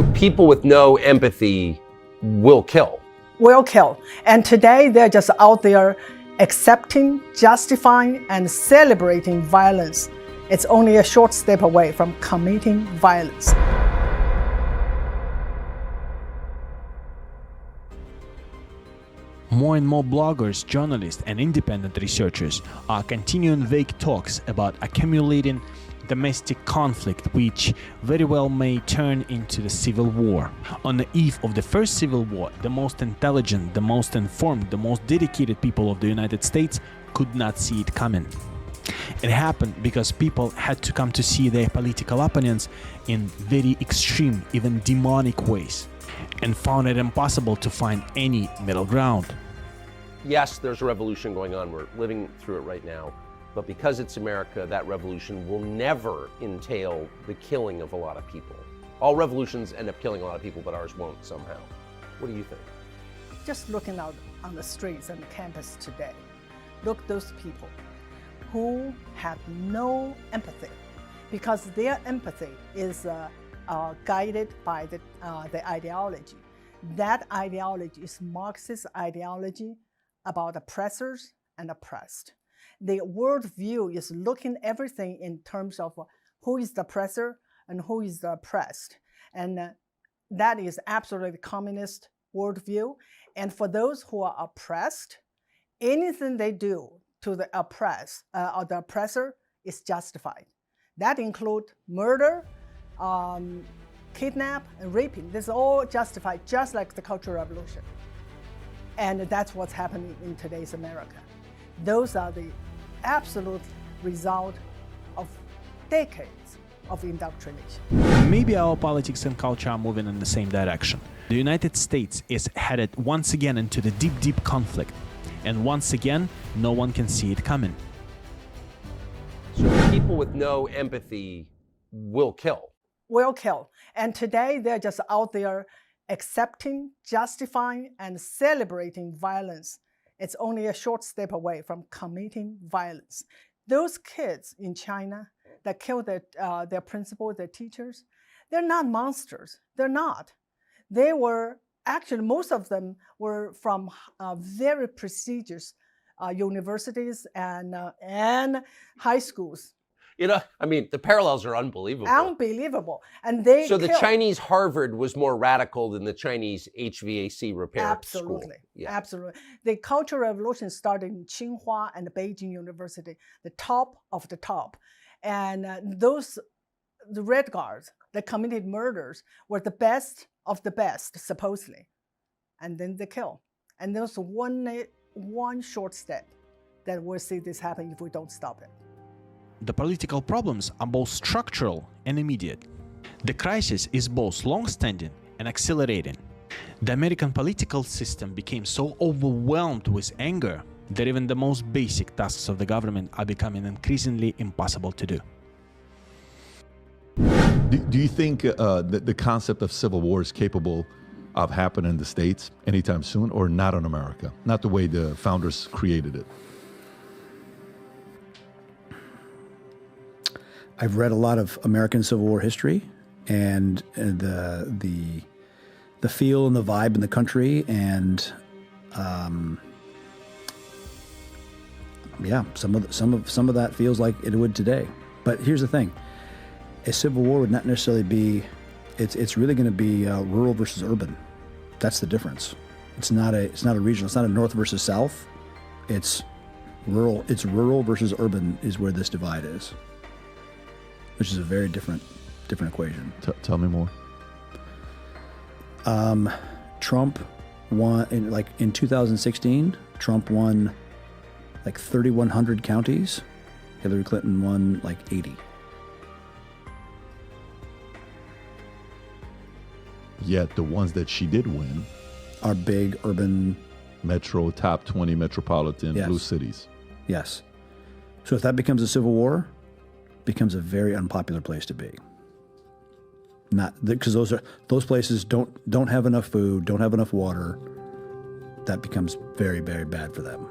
So people with no empathy will kill. Will kill. And today they're just out there accepting, justifying, and celebrating violence. It's only a short step away from committing violence. More and more bloggers, journalists, and independent researchers are continuing vague talks about accumulating domestic conflict, which very well may turn into the civil war. On the eve of the first civil war, the most intelligent, the most informed, the most dedicated people of the United States could not see it coming. It happened because people had to come to see their political opponents in very extreme, even demonic ways, and found it impossible to find any middle ground. Yes, there's a revolution going on. We're living through it right now. But because it's America, that revolution will never entail the killing of a lot of people. All revolutions end up killing a lot of people, but ours won't somehow. What do you think? Just looking out on the streets and the campus today, look those people who have no empathy, because their empathy is guided by the ideology. That ideology is Marxist ideology about oppressors and oppressed. The worldview is looking everything in terms of who is the oppressor and who is the oppressed. And that is absolutely communist worldview. And for those who are oppressed, anything they do to the oppressed or the oppressor is justified. That includes murder, kidnap, and raping. This is all justified, just like the Cultural Revolution. And that's what's happening in today's America. Those are the absolute result of decades of indoctrination. Maybe our politics and culture are moving in the same direction. The United States is headed once again into the deep, deep conflict. And once again, no one can see it coming. So people with no empathy will kill. Will kill. And today they're just out there accepting, justifying, and celebrating violence. It's only a short step away from committing violence. Those kids in China that killed their principal, their teachers, they're not monsters. They're not. They were, actually, most of them were from very prestigious universities and high schools. You know, I mean, the parallels are unbelievable. Unbelievable. And they So the Chinese Harvard was more radical than the Chinese HVAC repair school. Absolutely. Yeah. Absolutely. The Cultural Revolution started in Tsinghua and Beijing University, the top of the top. And the Red Guards that committed murders were the best of the best, supposedly. And then they kill. And there's one short step that we'll see this happen if we don't stop it. The political problems are both structural and immediate. The crisis is both long-standing and accelerating. The American political system became so overwhelmed with anger that even the most basic tasks of the government are becoming increasingly impossible to do. Do you think that the concept of civil war is capable of happening in the States anytime soon, or not in America? Not the way the founders created it. I've read a lot of American Civil War history, and the feel and the vibe in the country, and yeah, some of that feels like it would today. But here's the thing: a civil war would not necessarily be. It's really going to be rural versus urban. That's the difference. It's not a regional. It's not a north versus south. It's rural. It's rural versus urban is where this divide is, which is a very different equation. Tell me more. Trump won in 2016. Trump won like 3,100 counties. Hillary Clinton won like 80. Yet the ones that she did win are big urban, top 20 metropolitan Yes. blue cities. Yes. So if that becomes a civil war, becomes a very unpopular place to be. Not because those places don't have enough food, don't have enough water. That becomes very, very bad for them.